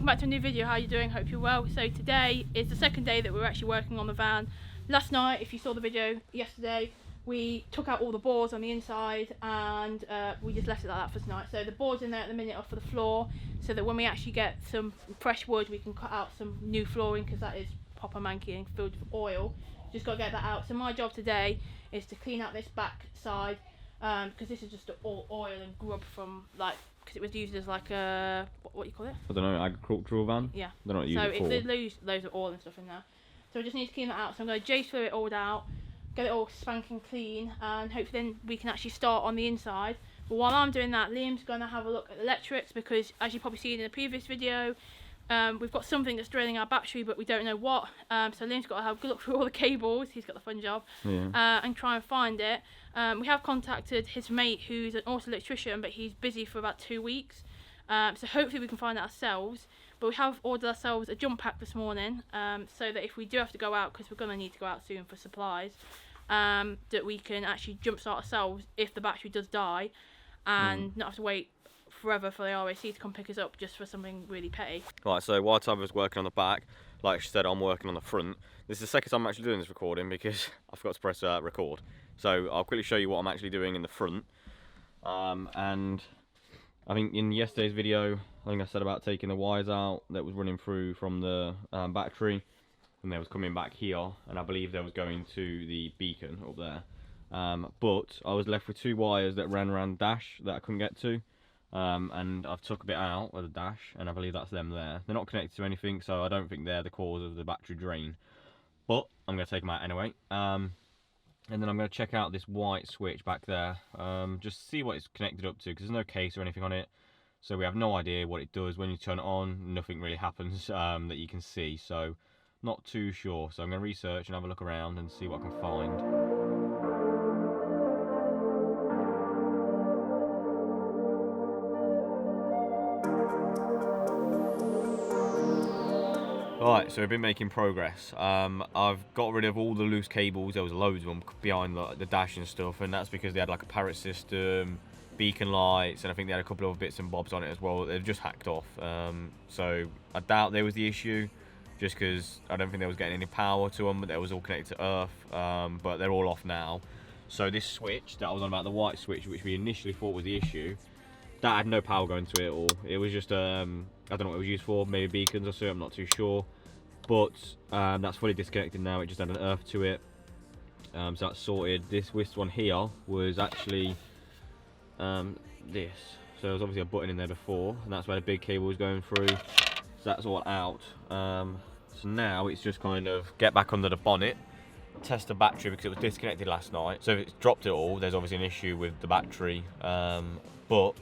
welcome back to a new video. How are you doing? Hope you're well. So today is the second day that we're actually working on the van. Last night, if you saw the video yesterday, we took out all the boards on the inside and we just left it like that for tonight. So the boards in there at the minute are for the floor, so that when we actually get some fresh wood we can cut out some new flooring, because that is proper manky and filled with oil. Just got to get that out. So my job today is to clean out this back side, because this is just all oil and grub from, like, because it was used as like a, what do you call it? I don't know, agricultural van? Yeah. I don't know what you use it for. So there's loads of oil and stuff in there. So we just need to clean that out. So I'm going to J-Flu it all out, get it all spanking clean, and hopefully then we can actually start on the inside. But while I'm doing that, Liam's going to have a look at the electrics, because as you've probably seen in the previous video, we've got something that's draining our battery, but we don't know what. So Liam's got to have a good look through all the cables. He's got the fun job. Yeah. And try and find it. We have contacted his mate, who's an auto electrician, but he's busy for about 2 weeks. So hopefully we can find it ourselves. But we have ordered ourselves a jump pack this morning, so that if we do have to go out, because we're going to need to go out soon for supplies, that we can actually jump start ourselves if the battery does die, and not have to wait forever for the RAC to come pick us up just for something really petty. Right, so while Tab was working on the back, like she said, I'm working on the front. This is the second time I'm actually doing this recording because I forgot to press record. So I'll quickly show you what I'm actually doing in the front. And I think in yesterday's video, I think I said about taking the wires out that was running through from the battery, and they was coming back here, and I believe they was going to the beacon up there. But I was left with 2 wires that ran around the dash that I couldn't get to. And I've took a bit out of the dash, and I believe that's them there. They're not connected to anything, so I don't think they're the cause of the battery drain. But I'm going to take them out anyway. And then I'm going to check out this white switch back there, just see what it's connected up to, because there's no case or anything on it. So we have no idea what it does. When you turn it on, nothing really happens that you can see. So not too sure. So I'm going to research and have a look around and see what I can find. Right, so we've been making progress. I've got rid of all the loose cables. There was loads of them behind the dash and stuff, and that's because they had like a parrot system, beacon lights, and I think they had a couple of bits and bobs on it as well. They've just hacked off. So I doubt there was the issue, just because I don't think they was getting any power to them, but they was all connected to earth. But they're all off now. So this switch that I was on about, the white switch, which we initially thought was the issue, that had no power going to it at all. It was just I don't know what it was used for, maybe beacons or so, I'm not too sure. But that's fully disconnected now. It just had an earth to it, so that's sorted. This one here was actually this, so there was obviously a button in there before, and that's where the big cable was going through, so that's all out. So now it's just kind of get back under the bonnet, test the battery, because it was disconnected last night. So if it's dropped it all, there's obviously an issue with the battery. But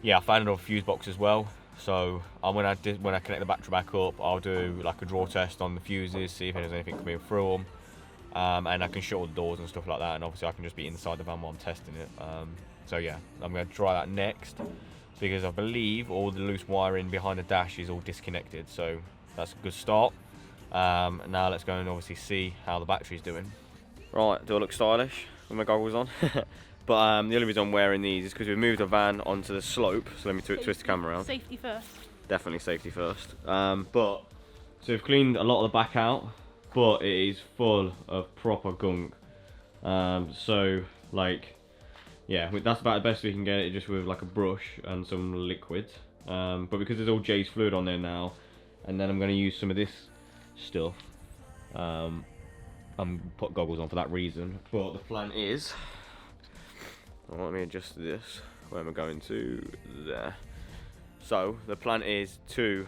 yeah, I found another fuse box as well. So when I connect the battery back up, I'll do like a draw test on the fuses, see if there's anything coming through them, and I can shut all the doors and stuff like that. And obviously I can just be inside the van while I'm testing it. So yeah, I'm going to try that next, because I believe all the loose wiring behind the dash is all disconnected. So that's a good start. Now let's go and obviously see how the battery's doing. Right, do I look stylish with my goggles on? But the only reason I'm wearing these is because we've moved the van onto the slope. So let me twist the camera around. Safety first. Definitely safety first. So we've cleaned a lot of the back out, but it is full of proper gunk. So like, yeah, that's about the best we can get it, just with like a brush and some liquid. But because there's all J's fluid on there now, and then I'm going to use some of this stuff. I'm put goggles on for that reason. But the plan is, let me adjust this. Where am I going to? There. So the plan is to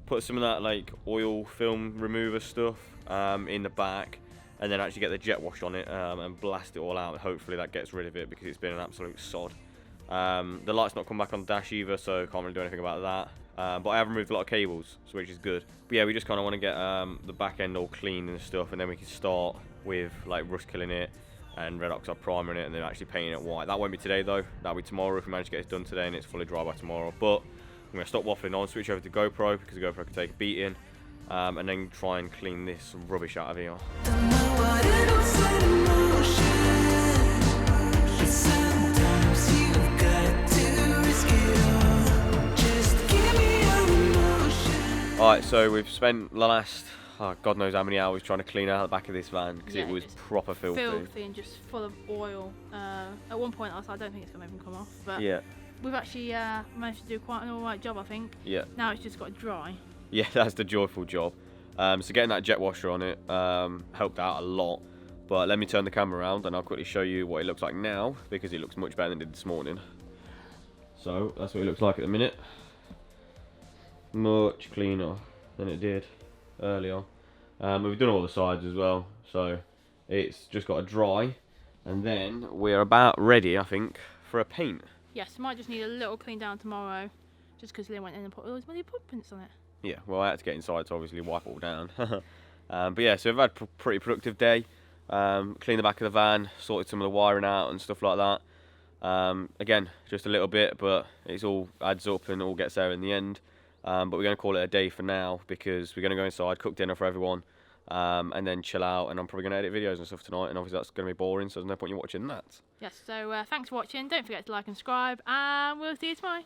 put some of that like oil film remover stuff in the back, and then actually get the jet wash on it and blast it all out. Hopefully that gets rid of it, because it's been an absolute sod. The light's not come back on the dash either, so can't really do anything about that. But I have removed a lot of cables, so which is good. But yeah, we just kind of want to get the back end all clean and stuff, and then we can start with like rust killing it and red oxide primer in it, and then actually painting it white. That won't be today though, that'll be tomorrow if we manage to get this done today and it's fully dry by tomorrow. But I'm going to stop waffling on, switch over to GoPro, because the GoPro can take a beating, and then try and clean this rubbish out of here. Alright, so we've spent the last, God knows how many hours trying to clean out the back of this van because Yeah, it was it's proper filthy. filthy and just full of oil. At one point I was like, I don't think it's going to even come off, but Yeah, we've actually managed to do quite an alright job, I think. yeah. Now it's just got to dry. Yeah, that's the joyful job. So getting that jet washer on it helped out a lot. But let me turn the camera around and I'll quickly show you what it looks like now because it looks much better than it did this morning. So that's what it looks like at the minute. Much cleaner than it did earlier. We've done all the sides as well, so it's just got to dry, and then we're about ready, I think, for a paint. Yes, might just need a little clean down tomorrow, just because they went in and put all those bloody footprints on it. Yeah, well, I had to get inside to obviously wipe it all down. But yeah, so we've had a pretty productive day. Cleaned the back of the van, sorted some of the wiring out and stuff like that. Again, just a little bit, but it's all adds up and all gets there in the end. But we're going to call it a day for now because we're going to go inside, cook dinner for everyone, and then chill out. And I'm probably going to edit videos and stuff tonight, and obviously that's going to be boring, so there's no point in you watching that. Yes, so thanks for watching. Don't forget to like and subscribe, and we'll see you tomorrow.